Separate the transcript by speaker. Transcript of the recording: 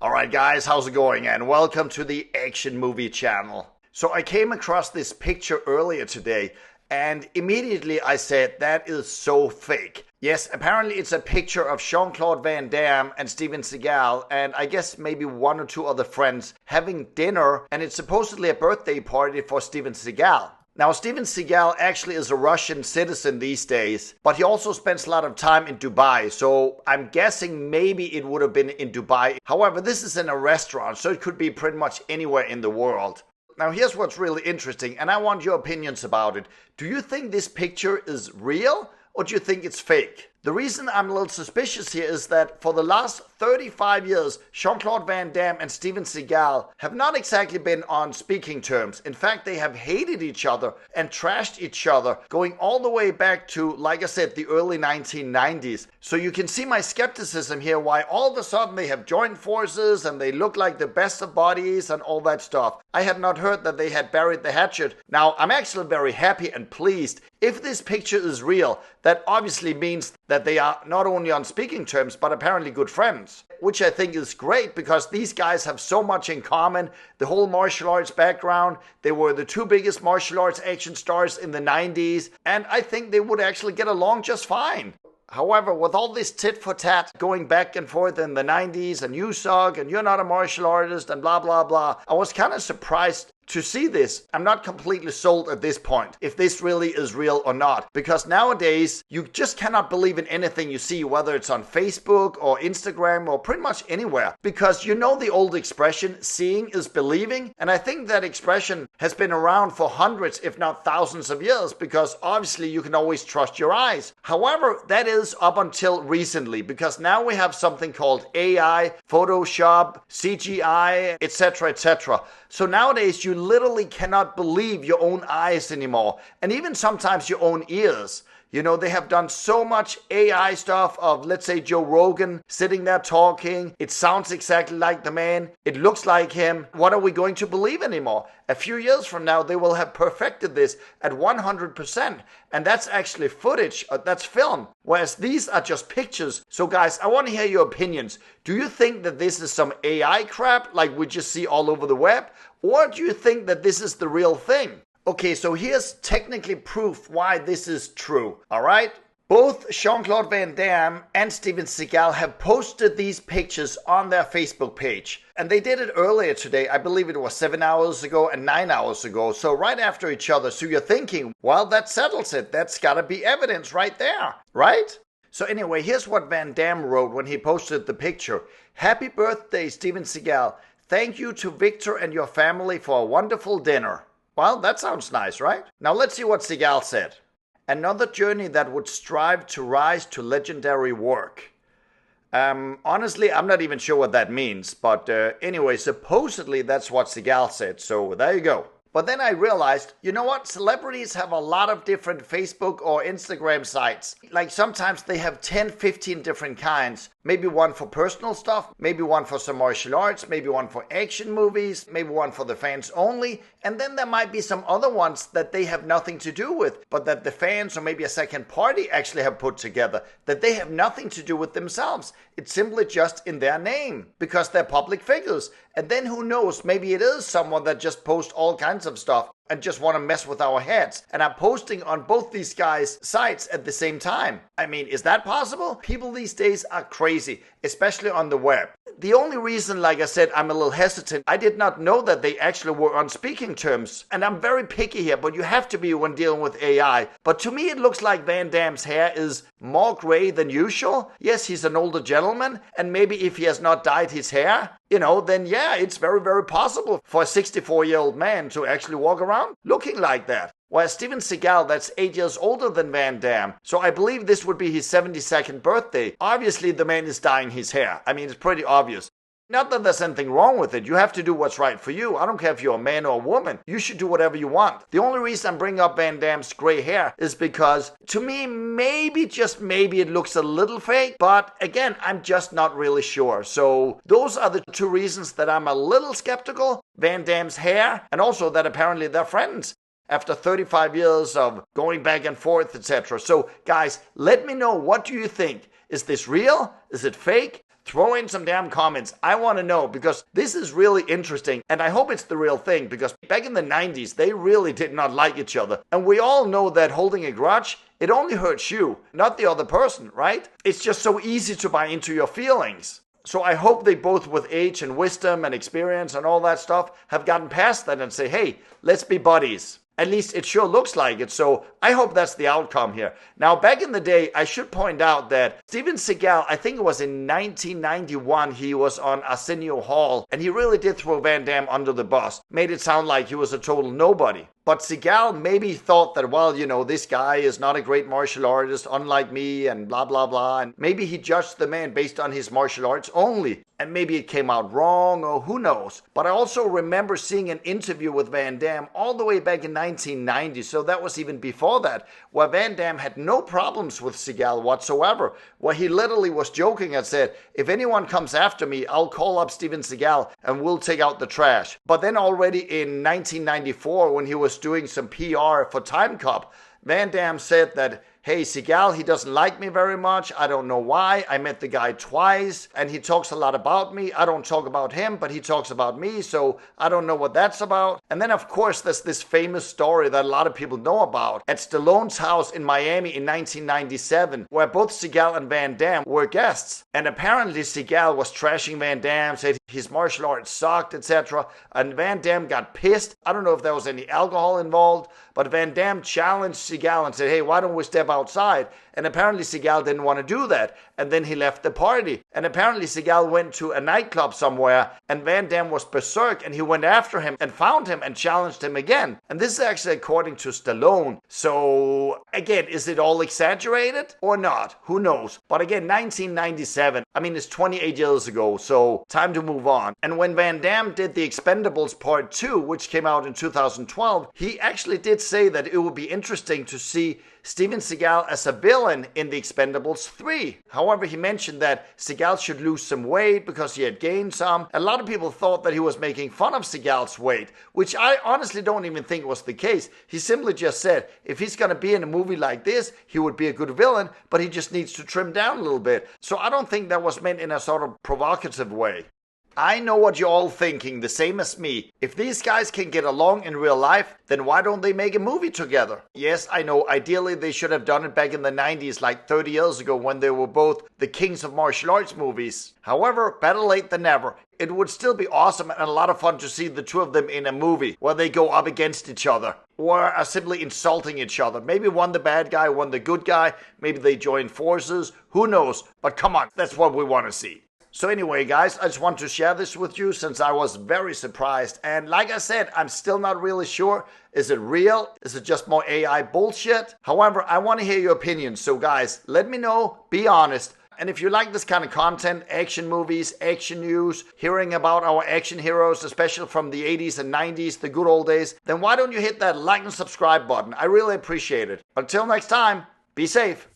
Speaker 1: Alright guys, how's it going? And welcome to the Action Movie channel. So I came across this picture earlier today and immediately I said that is so fake. Yes, apparently it's a picture of Jean-Claude Van Damme and Steven Seagal and I guess maybe one or two other friends having dinner, and it's supposedly a birthday party for Steven Seagal. Now, Steven Seagal actually is a Russian citizen these days, but he also spends a lot of time in Dubai, so I'm guessing maybe it would have been in Dubai. However, this is in a restaurant, so it could be pretty much anywhere in the world. Now, here's what's really interesting, and I want your opinions about it. Do you think this picture is real, or do you think it's fake? The reason I'm a little suspicious here is that for the last 35 years, Jean-Claude Van Damme and Steven Seagal have not exactly been on speaking terms. In fact, they have hated each other and trashed each other, going all the way back to, like I said, the early 1990s. So you can see my skepticism here, why all of a sudden they have joined forces and they look like the best of buddies and all that stuff. I had not heard that they had buried the hatchet. Now, I'm actually very happy and pleased. If this picture is real, that obviously means that they are not only on speaking terms, but apparently good friends. Which I think is great because these guys have so much in common. The whole martial arts background, they were the two biggest martial arts action stars in the 90s, and I think they would actually get along just fine. However, with all this tit for tat going back and forth in the 90s, and you suck, and you're not a martial artist, and blah, blah, blah, I was kind of surprised to see this. I'm not completely sold at this point, if this really is real or not. Because nowadays, you just cannot believe in anything you see, whether it's on Facebook or Instagram or pretty much anywhere. Because you know the old expression, seeing is believing. And I think that expression has been around for hundreds, if not thousands of years, because obviously you can always trust your eyes. However, that is up until recently, because now we have something called AI, Photoshop, CGI, etc., etc. So nowadays, you literally cannot believe your own eyes anymore, and even sometimes your own ears. You know, they have done so much AI stuff of, let's say, Joe Rogan sitting there talking. It sounds exactly like the man. It looks like him. What are we going to believe anymore? A few years from now, they will have perfected this at 100%. And that's actually footage. That's film. Whereas these are just pictures. So guys, I want to hear your opinions. Do you think that this is some AI crap like we just see all over the web? Or do you think that this is the real thing? Okay, so here's technically proof why this is true, alright? Both Jean-Claude Van Damme and Steven Seagal have posted these pictures on their Facebook page. And they did it earlier today. I believe it was 7 hours ago and 9 hours ago. So right after each other. So you're thinking, well, that settles it. That's gotta be evidence right there, right? So anyway, here's what Van Damme wrote when he posted the picture. Happy birthday, Steven Seagal. Thank you to Victor and your family for a wonderful dinner. Well, that sounds nice, right? Now let's see what Seagal said. Another journey that would strive to rise to legendary work. Honestly, I'm not even sure what that means. But anyway, supposedly that's what Seagal said. So there you go. But then I realized, you know what? Celebrities have a lot of different Facebook or Instagram sites. Like sometimes they have 10, 15 different kinds. Maybe one for personal stuff, maybe one for some martial arts, maybe one for action movies, maybe one for the fans only. And then there might be some other ones that they have nothing to do with, but that the fans or maybe a second party actually have put together, that they have nothing to do with themselves. It's simply just in their name because they're public figures. And then who knows, maybe it is someone that just posts all kinds of stuff and just want to mess with our heads. And I'm posting on both these guys' sites at the same time. I mean, is that possible? People these days are crazy, especially on the web. The only reason, like I said, I'm a little hesitant, I did not know that they actually were on speaking terms. And I'm very picky here, but you have to be when dealing with AI. But to me, it looks like Van Damme's hair is more gray than usual. Yes, he's an older gentleman, and maybe if he has not dyed his hair, you know, then yeah, it's very, very possible for a 64-year-old man to actually walk around looking like that. Whereas Steven Seagal, that's 8 years older than Van Damme, so I believe this would be his 72nd birthday. Obviously, the man is dyeing his hair. I mean, it's pretty obvious. Not that there's anything wrong with it. You have to do what's right for you. I don't care if you're a man or a woman. You should do whatever you want. The only reason I'm bringing up Van Damme's gray hair is because, to me, maybe, just maybe, it looks a little fake. But again, I'm just not really sure. So those are the two reasons that I'm a little skeptical. Van Damme's hair, and also that apparently they're friends after 35 years of going back and forth, etc. So guys, let me know, what do you think? Is this real? Is it fake? Throw in some damn comments. I want to know, because this is really interesting, and I hope it's the real thing, because back in the 90s, they really did not like each other. And we all know that holding a grudge, it only hurts you, not the other person, right? It's just so easy to buy into your feelings. So I hope they both, with age and wisdom and experience and all that stuff, have gotten past that and say, hey, let's be buddies. At least it sure looks like it, so I hope that's the outcome here. Now, back in the day, I should point out that Steven Seagal, I think it was in 1991, he was on Arsenio Hall, and he really did throw Van Damme under the bus. Made it sound like he was a total nobody. But Seagal maybe thought that, well, you know, this guy is not a great martial artist, unlike me, and blah, blah, blah. And maybe he judged the man based on his martial arts only. And maybe it came out wrong, or who knows. But I also remember seeing an interview with Van Damme all the way back in 1990, so that was even before that, where Van Damme had no problems with Seagal whatsoever, where he literally was joking and said, if anyone comes after me, I'll call up Steven Seagal and we'll take out the trash. But then already in 1994, when he was doing some PR for Time Cop, Van Damme said that, hey, Seagal, he doesn't like me very much. I don't know why. I met the guy twice, and he talks a lot about me. I don't talk about him, but he talks about me, so I don't know what that's about. And then, of course, there's this famous story that a lot of people know about at Stallone's house in Miami in 1997, where both Seagal and Van Damme were guests. And apparently Seagal was trashing Van Damme, said his martial arts sucked, etc. And Van Damme got pissed. I don't know if there was any alcohol involved, but Van Damme challenged Seagal and said, hey, why don't we step outside? And apparently Seagal didn't want to do that. And then he left the party. And apparently Seagal went to a nightclub somewhere, and Van Damme was berserk, and he went after him and found him and challenged him again. And this is actually according to Stallone. So again, is it all exaggerated or not? Who knows? But again, 1997, I mean, it's 28 years ago, so time to move on. And when Van Damme did The Expendables Part 2, which came out in 2012, he actually did say that it would be interesting to see Steven Seagal as a villain in The Expendables 3. However, he mentioned that Seagal should lose some weight because he had gained some. A lot of people thought that he was making fun of Seagal's weight, which I honestly don't even think was the case. He simply just said, if he's going to be in a movie like this, he would be a good villain, but he just needs to trim down a little bit. So I don't think that was meant in a sort of provocative way. I know what you're all thinking, the same as me. If these guys can get along in real life, then why don't they make a movie together? Yes, I know, ideally they should have done it back in the 90s, like 30 years ago, when they were both the kings of martial arts movies. However, better late than never. It would still be awesome and a lot of fun to see the two of them in a movie where they go up against each other, or are simply insulting each other. Maybe one the bad guy, one the good guy. Maybe they join forces. Who knows? But come on, that's what we want to see. So anyway, guys, I just want to share this with you since I was very surprised. And like I said, I'm still not really sure. Is it real? Is it just more AI bullshit? However, I want to hear your opinions. So guys, let me know. Be honest. And if you like this kind of content, action movies, action news, hearing about our action heroes, especially from the 80s and 90s, the good old days, then why don't you hit that like and subscribe button? I really appreciate it. Until next time, be safe.